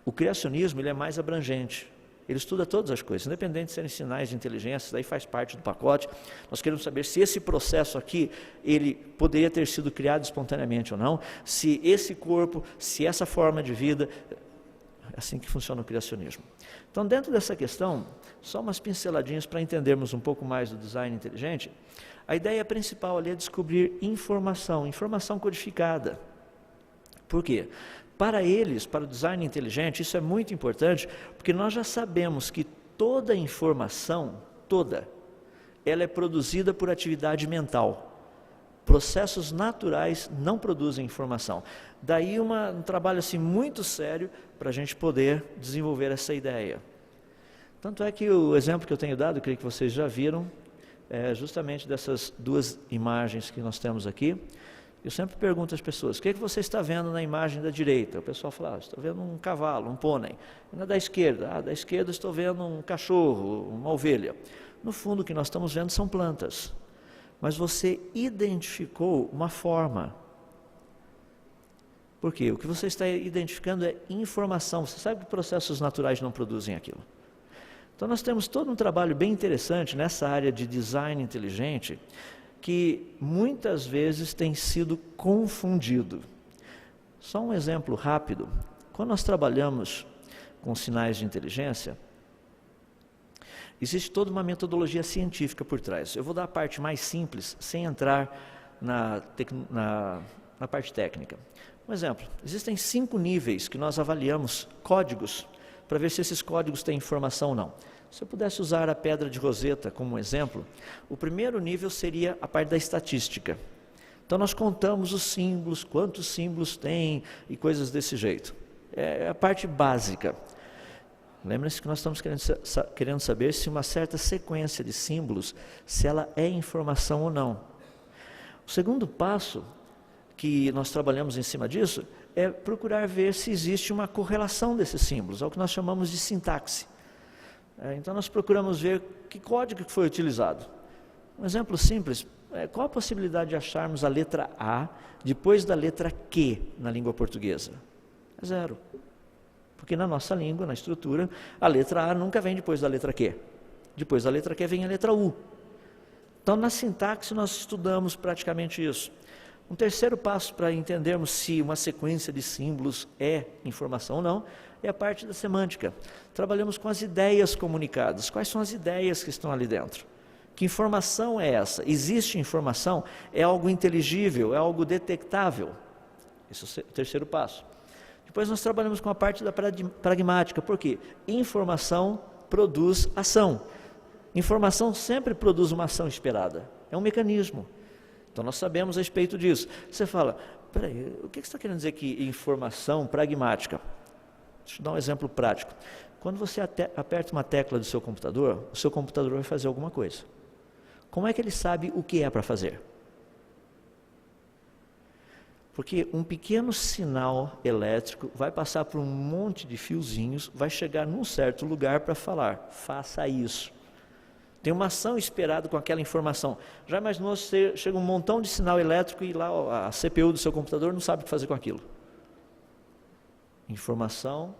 O criacionismo ele é mais abrangente. Ele estuda todas as coisas, independente de serem sinais de inteligência, isso daí faz parte do pacote. Nós queremos saber se esse processo aqui, ele poderia ter sido criado espontaneamente ou não, se esse corpo, se essa forma de vida, é assim que funciona o criacionismo. Então, dentro dessa questão, só umas pinceladinhas para entendermos um pouco mais do design inteligente. A ideia principal ali é descobrir informação codificada. Por quê? Para eles, para o design inteligente, isso é muito importante, porque nós já sabemos que toda informação, ela é produzida por atividade mental. Processos naturais não produzem informação. Daí um trabalho assim, muito sério para a gente poder desenvolver essa ideia. Tanto é que o exemplo que eu tenho dado, eu creio que vocês já viram, é justamente dessas duas imagens que nós temos aqui. Eu sempre pergunto às pessoas: o que você está vendo na imagem da direita? O pessoal fala: estou vendo um cavalo, um pônei. E na da esquerda? Da esquerda estou vendo um cachorro, uma ovelha. No fundo, o que nós estamos vendo são plantas. Mas você identificou uma forma. Por quê? O que você está identificando é informação. Você sabe que processos naturais não produzem aquilo. Então nós temos todo um trabalho bem interessante nessa área de design inteligente, que muitas vezes tem sido confundido. Só um exemplo rápido: quando nós trabalhamos com sinais de inteligência, existe toda uma metodologia científica por trás. Eu vou dar a parte mais simples, sem entrar na parte técnica. Um exemplo: existem 5 níveis que nós avaliamos, códigos, para ver se esses códigos têm informação ou não. Se eu pudesse usar a pedra de Rosetta como exemplo, o primeiro nível seria a parte da estatística. Então nós contamos os símbolos, quantos símbolos tem e coisas desse jeito. É a parte básica. Lembre-se que nós estamos querendo saber se uma certa sequência de símbolos, se ela é informação ou não. O segundo passo que nós trabalhamos em cima disso é procurar ver se existe uma correlação desses símbolos, é o que nós chamamos de sintaxe. Então nós procuramos ver que código que foi utilizado. Um exemplo simples: qual a possibilidade de acharmos a letra A depois da letra Q na língua portuguesa? É 0. Porque na nossa língua, na estrutura, a letra A nunca vem depois da letra Q. Depois da letra Q vem a letra U. Então na sintaxe nós estudamos praticamente isso. Um terceiro passo para entendermos se uma sequência de símbolos é informação ou não, é a parte da semântica. Trabalhamos com as ideias comunicadas. Quais são as ideias que estão ali dentro? Que informação é essa? Existe informação? É algo inteligível? É algo detectável? Esse é o terceiro passo. Depois nós trabalhamos com a parte da pragmática. Por quê? Informação produz ação. Informação sempre produz uma ação esperada. É um mecanismo. Então nós sabemos a respeito disso. Você fala, peraí, o que você está querendo dizer aqui, informação pragmática? Deixa eu dar um exemplo prático. Quando você aperta uma tecla do seu computador, o seu computador vai fazer alguma coisa. Como é que ele sabe o que é para fazer? Porque um pequeno sinal elétrico vai passar por um monte de fiozinhos, vai chegar num certo lugar para falar, faça isso. Tem uma ação esperada com aquela informação. Já imaginou se chega um montão de sinal elétrico e lá a CPU do seu computador não sabe o que fazer com aquilo? Informação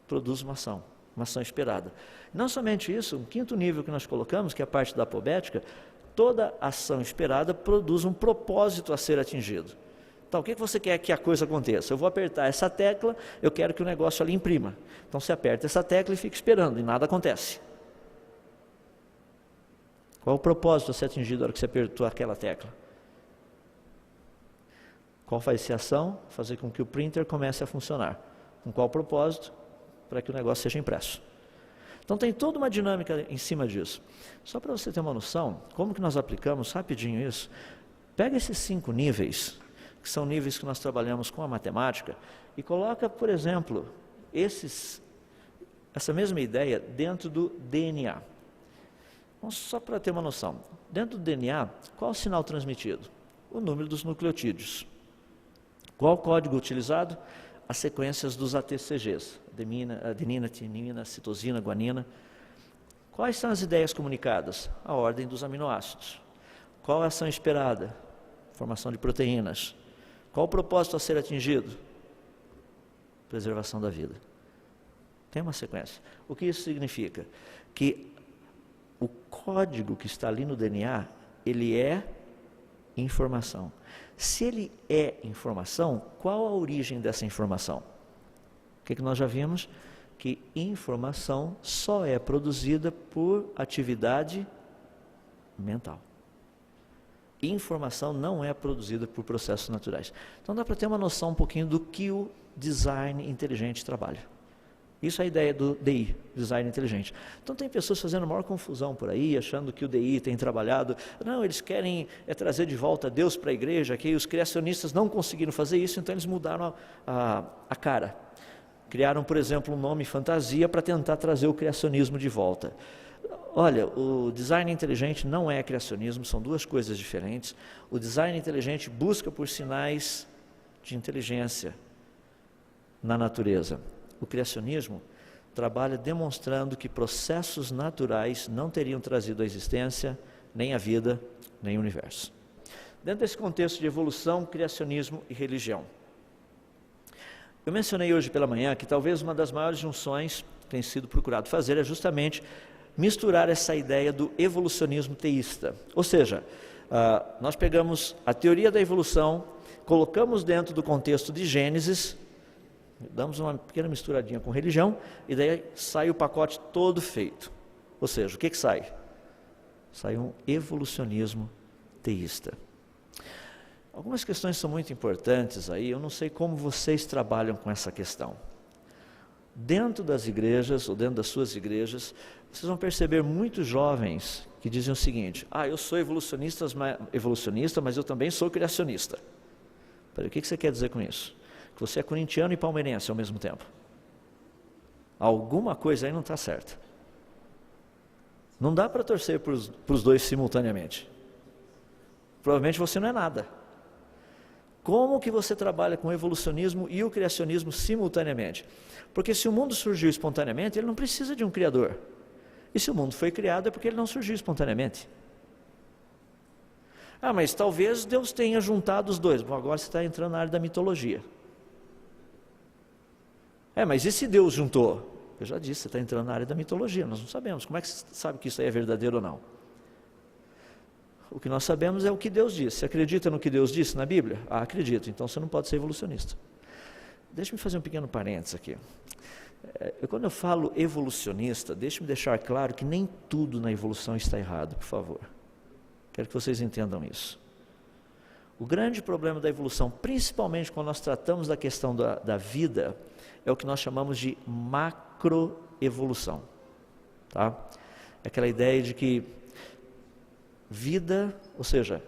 produz uma ação esperada. Não somente isso, um quinto nível que nós colocamos, que é a parte da apobética, toda ação esperada produz um propósito a ser atingido. Então, o que você quer que a coisa aconteça? Eu vou apertar essa tecla, eu quero que o negócio ali imprima. Então, você aperta essa tecla e fica esperando, e nada acontece. Qual o propósito a ser atingido na hora que você apertou aquela tecla? Qual vai ser a ação? Fazer com que o printer comece a funcionar. Com qual propósito? Para que o negócio seja impresso. Então tem toda uma dinâmica em cima disso. Só para você ter uma noção, como que nós aplicamos rapidinho isso, pega esses 5 níveis, que são níveis que nós trabalhamos com a matemática, e coloca, por exemplo, essa mesma ideia dentro do DNA. Então, só para ter uma noção, dentro do DNA, qual o sinal transmitido? O número dos nucleotídeos. Qual o código utilizado? As sequências dos ATCGs, adenina, timina, citosina, guanina. Quais são as ideias comunicadas? A ordem dos aminoácidos. Qual a ação esperada? Formação de proteínas. Qual o propósito a ser atingido? Preservação da vida. Tem uma sequência. O que isso significa? Que o código que está ali no DNA, ele é informação. Se ele é informação, qual a origem dessa informação? O que nós já vimos? Que informação só é produzida por atividade mental. Informação não é produzida por processos naturais. Então dá para ter uma noção um pouquinho do que o design inteligente trabalha. Isso é a ideia do DI, Design Inteligente. Então tem pessoas fazendo maior confusão por aí, achando que o DI tem trabalhado. Não, eles querem trazer de volta Deus para a igreja, que os criacionistas não conseguiram fazer isso, então eles mudaram a cara. Criaram, por exemplo, um nome fantasia para tentar trazer o criacionismo de volta. Olha, o design inteligente não é criacionismo, são duas coisas diferentes. O design inteligente busca por sinais de inteligência na natureza. O criacionismo trabalha demonstrando que processos naturais não teriam trazido a existência, nem a vida, nem o universo. Dentro desse contexto de evolução, criacionismo e religião. Eu mencionei hoje pela manhã que talvez uma das maiores junções que tem sido procurado fazer é justamente misturar essa ideia do evolucionismo teísta. Ou seja, nós pegamos a teoria da evolução, colocamos dentro do contexto de Gênesis, damos uma pequena misturadinha com religião, e daí sai o pacote todo feito. Ou seja, o que sai? Sai um evolucionismo teísta. Algumas questões são muito importantes aí, eu não sei como vocês trabalham com essa questão. Dentro das igrejas, ou dentro das suas igrejas, vocês vão perceber muitos jovens que dizem o seguinte: eu sou evolucionista, mas eu também sou criacionista. Peraí, o que você quer dizer com isso? Que você é corintiano e palmeirense ao mesmo tempo. Alguma coisa aí não está certa. Não dá para torcer para os dois simultaneamente. Provavelmente você não é nada. Como que você trabalha com o evolucionismo e o criacionismo simultaneamente? Porque se o mundo surgiu espontaneamente, ele não precisa de um criador. E se o mundo foi criado, é porque ele não surgiu espontaneamente. Mas talvez Deus tenha juntado os dois. Bom, agora você está entrando na área da mitologia. Mas e se Deus juntou? Eu já disse, você está entrando na área da mitologia, nós não sabemos. Como é que você sabe que isso aí é verdadeiro ou não? O que nós sabemos é o que Deus disse. Você acredita no que Deus disse na Bíblia? Acredito, então você não pode ser evolucionista. Deixa-me fazer um pequeno parênteses aqui. Quando eu falo evolucionista, deixe-me deixar claro que nem tudo na evolução está errado, por favor. Quero que vocês entendam isso. O grande problema da evolução, principalmente quando nós tratamos da questão da vida, é o que nós chamamos de macroevolução. Tá? É aquela ideia de que vida, ou seja,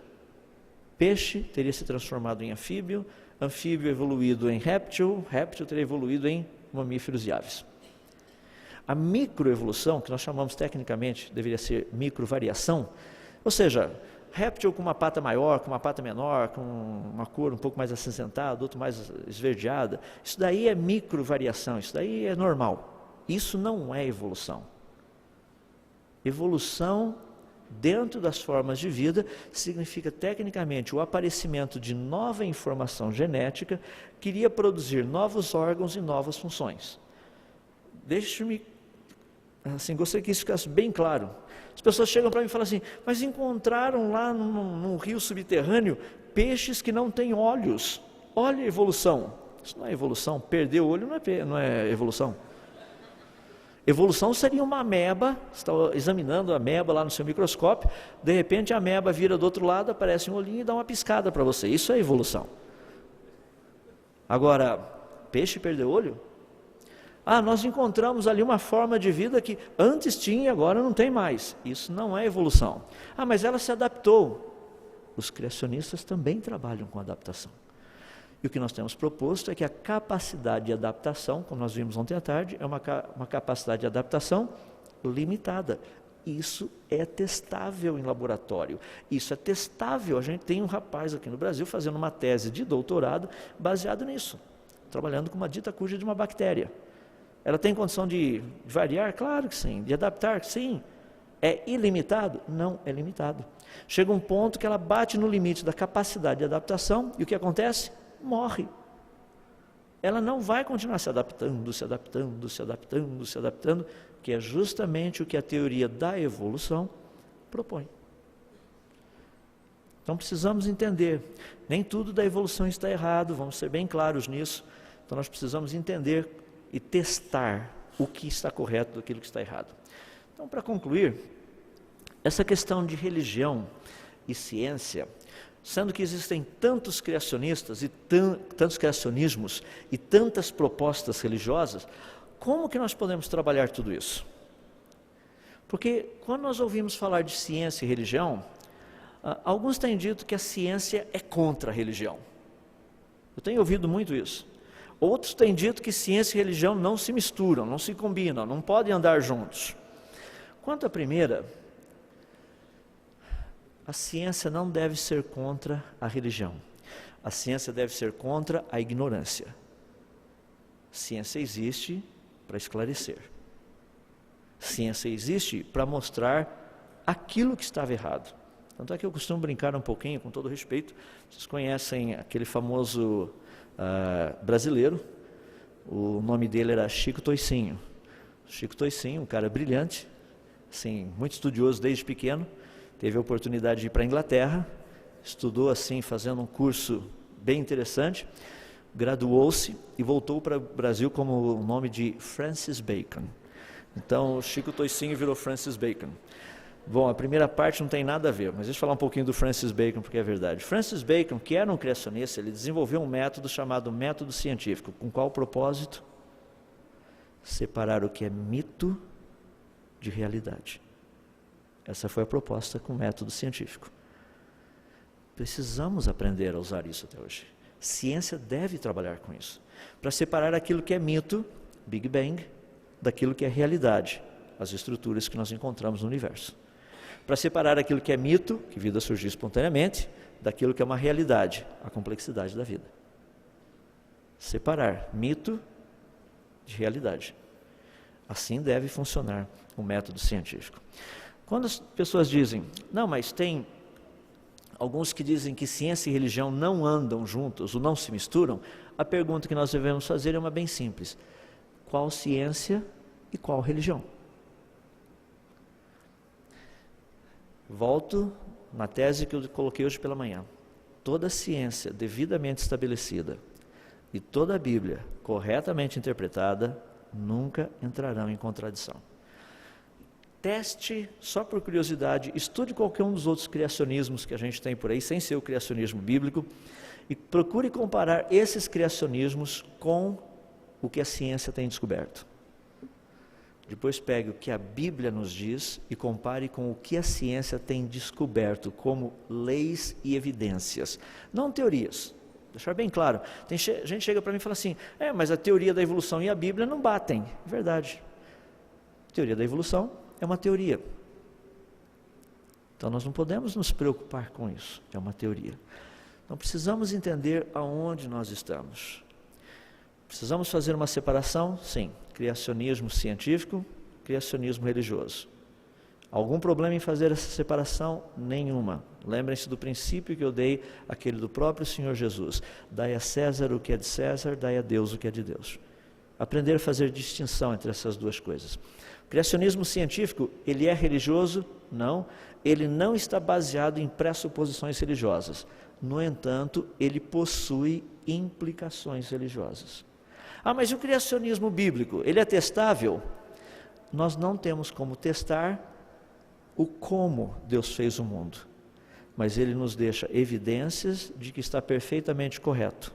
Peixe teria se transformado em anfíbio, anfíbio evoluído em réptil, réptil teria evoluído em mamíferos e aves. A microevolução, que nós chamamos tecnicamente, deveria ser microvariação, ou seja, réptil com uma pata maior, com uma pata menor, com uma cor um pouco mais acinzentada, outro mais esverdeada, isso daí é microvariação, isso daí é normal. Isso não é evolução. Evolução dentro das formas de vida significa tecnicamente o aparecimento de nova informação genética que iria produzir novos órgãos e novas funções. Deixe-me, assim, gostaria que isso ficasse bem claro. As pessoas chegam para mim e falam assim, mas encontraram lá num rio subterrâneo peixes que não têm olhos. Olha a evolução. Isso não é evolução. Perder o olho não é evolução. Evolução seria uma ameba, você está examinando a ameba lá no seu microscópio, de repente a ameba vira do outro lado, aparece um olhinho e dá uma piscada para você. Isso é evolução. Agora, peixe perder olho? Nós encontramos ali uma forma de vida que antes tinha e agora não tem mais. Isso não é evolução. Mas ela se adaptou. Os criacionistas também trabalham com adaptação. E o que nós temos proposto é que a capacidade de adaptação, como nós vimos ontem à tarde, é uma capacidade de adaptação limitada. Isso é testável em laboratório. Isso é testável. A gente tem um rapaz aqui no Brasil fazendo uma tese de doutorado baseado nisso, trabalhando com uma dita cuja de uma bactéria. Ela tem condição de variar? Claro que sim. De adaptar? Sim. É ilimitado? Não é limitado. Chega um ponto que ela bate no limite da capacidade de adaptação e o que acontece? Morre. Ela não vai continuar se adaptando, que é justamente o que a teoria da evolução propõe. Então precisamos entender, nem tudo da evolução está errado, vamos ser bem claros nisso. Então nós precisamos entender e testar o que está correto daquilo que está errado. Então, para concluir, essa questão de religião e ciência, sendo que existem tantos criacionistas e tantos criacionismos e tantas propostas religiosas, como que nós podemos trabalhar tudo isso? Porque quando nós ouvimos falar de ciência e religião, alguns têm dito que a ciência é contra a religião. Eu tenho ouvido muito isso. Outros têm dito que ciência e religião não se misturam, não se combinam, não podem andar juntos. Quanto à primeira, a ciência não deve ser contra a religião. A ciência deve ser contra a ignorância. Ciência existe para esclarecer. Ciência existe para mostrar aquilo que estava errado. Tanto é que eu costumo brincar um pouquinho, com todo respeito. Vocês conhecem aquele famoso brasileiro, o nome dele era Chico Toicinho. Chico Toicinho, um cara brilhante, assim, muito estudioso desde pequeno, teve a oportunidade de ir para a Inglaterra, estudou assim, fazendo um curso bem interessante, graduou-se e voltou para o Brasil como o nome de Francis Bacon. Então, o Chico Toicinho virou Francis Bacon. Bom, a primeira parte não tem nada a ver, mas deixa eu falar um pouquinho do Francis Bacon, porque é verdade. Francis Bacon, que era um criacionista, ele desenvolveu um método chamado método científico. Com qual propósito? Separar o que é mito de realidade. Essa foi a proposta com o método científico. Precisamos aprender a usar isso até hoje. Ciência deve trabalhar com isso, para separar aquilo que é mito, Big Bang, daquilo que é realidade, as estruturas que nós encontramos no universo. Para separar aquilo que é mito, que vida surgiu espontaneamente, daquilo que é uma realidade, a complexidade da vida. Separar mito de realidade. Assim deve funcionar o método científico. Quando as pessoas dizem, não, mas tem alguns que dizem que ciência e religião não andam juntos, ou não se misturam, a pergunta que nós devemos fazer é uma bem simples. Qual ciência e qual religião? Volto na tese que eu coloquei hoje pela manhã. Toda ciência devidamente estabelecida e toda a Bíblia corretamente interpretada nunca entrarão em contradição. Teste, só por curiosidade, estude qualquer um dos outros criacionismos que a gente tem por aí, sem ser o criacionismo bíblico, e procure comparar esses criacionismos com o que a ciência tem descoberto. Depois pegue o que a Bíblia nos diz e compare com o que a ciência tem descoberto como leis e evidências, não teorias. Deixar bem claro, gente chega para mim e fala assim, mas a teoria da evolução e a Bíblia não batem. É verdade. A teoria da evolução é uma teoria. Então nós não podemos nos preocupar com isso, é uma teoria. Então precisamos entender aonde nós estamos. Precisamos fazer uma separação? Sim. Criacionismo científico, criacionismo religioso. Algum problema em fazer essa separação? Nenhuma. Lembrem-se do princípio que eu dei, aquele do próprio Senhor Jesus. Dai a César o que é de César, dai a Deus o que é de Deus. Aprender a fazer distinção entre essas duas coisas. O criacionismo científico, ele é religioso? Não. Ele não está baseado em pressuposições religiosas. No entanto, ele possui implicações religiosas. Mas e o criacionismo bíblico? Ele é testável? Nós não temos como testar o como Deus fez o mundo, mas ele nos deixa evidências de que está perfeitamente correto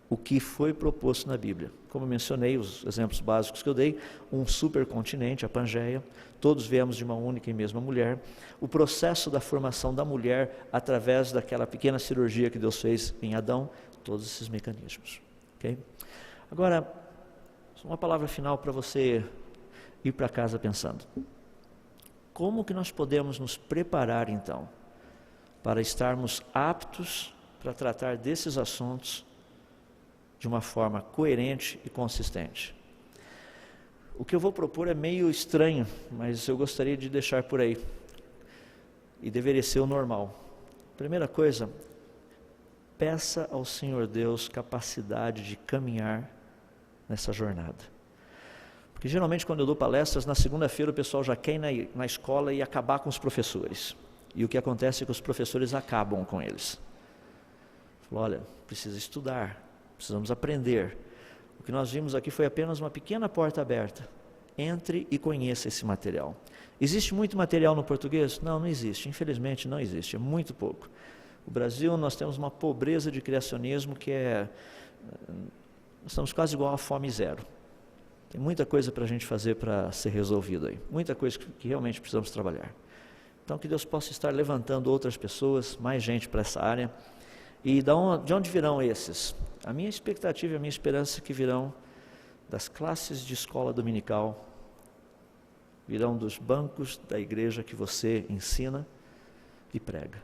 o que foi proposto na Bíblia. Como eu mencionei, os exemplos básicos que eu dei, um supercontinente, a Pangeia, todos viemos de uma única e mesma mulher, o processo da formação da mulher através daquela pequena cirurgia que Deus fez em Adão, todos esses mecanismos. Okay? Agora, uma palavra final para você ir para casa pensando. Como que nós podemos nos preparar então para estarmos aptos para tratar desses assuntos de uma forma coerente e consistente? O que eu vou propor é meio estranho, mas eu gostaria de deixar por aí. E deveria ser o normal. Primeira coisa, peça ao Senhor Deus capacidade de caminhar nessa jornada. Porque geralmente quando eu dou palestras, na segunda-feira o pessoal já quer ir na escola e acabar com os professores. E o que acontece é que os professores acabam com eles. Falou, olha, precisa estudar, precisamos aprender. O que nós vimos aqui foi apenas uma pequena porta aberta. Entre e conheça esse material. Existe muito material no português? Não, não existe. Infelizmente não existe, é muito pouco. No Brasil nós temos uma pobreza de criacionismo que nós estamos quase igual à fome zero. Tem muita coisa para a gente fazer para ser resolvido aí. Muita coisa que realmente precisamos trabalhar. Então que Deus possa estar levantando outras pessoas, mais gente para essa área. E de onde virão esses? A minha expectativa e a minha esperança é que virão das classes de escola dominical, virão dos bancos da igreja que você ensina e prega.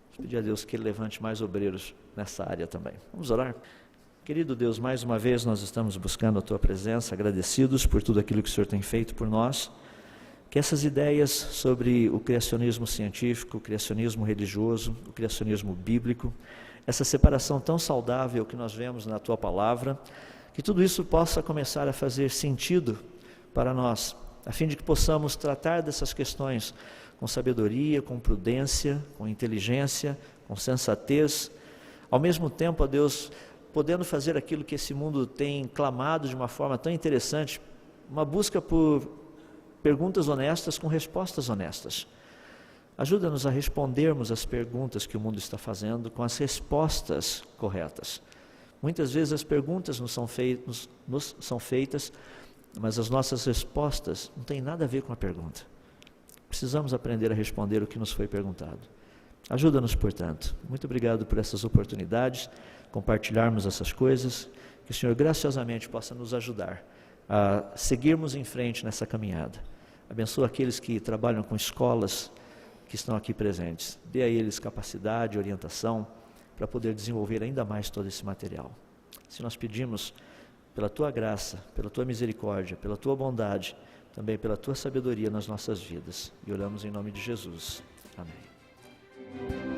Vamos pedir a Deus que Ele levante mais obreiros nessa área também. Vamos orar? Querido Deus, mais uma vez nós estamos buscando a Tua presença, agradecidos por tudo aquilo que o Senhor tem feito por nós. Que essas ideias sobre o criacionismo científico, o criacionismo religioso, o criacionismo bíblico, essa separação tão saudável que nós vemos na Tua Palavra, que tudo isso possa começar a fazer sentido para nós, a fim de que possamos tratar dessas questões com sabedoria, com prudência, com inteligência, com sensatez, ao mesmo tempo, ó Deus, podendo fazer aquilo que esse mundo tem clamado de uma forma tão interessante, uma busca por perguntas honestas com respostas honestas. Ajuda-nos a respondermos as perguntas que o mundo está fazendo com as respostas corretas. Muitas vezes as perguntas nos são feitas, mas as nossas respostas não têm nada a ver com a pergunta. Precisamos aprender a responder o que nos foi perguntado. Ajuda-nos, portanto. Muito obrigado por essas oportunidades, compartilharmos essas coisas, que o Senhor graciosamente possa nos ajudar a seguirmos em frente nessa caminhada. Abençoa aqueles que trabalham com escolas que estão aqui presentes. Dê a eles capacidade, orientação, para poder desenvolver ainda mais todo esse material. Se nós pedimos pela Tua graça, pela Tua misericórdia, pela Tua bondade, também pela Tua sabedoria nas nossas vidas. E oramos em nome de Jesus. Amém.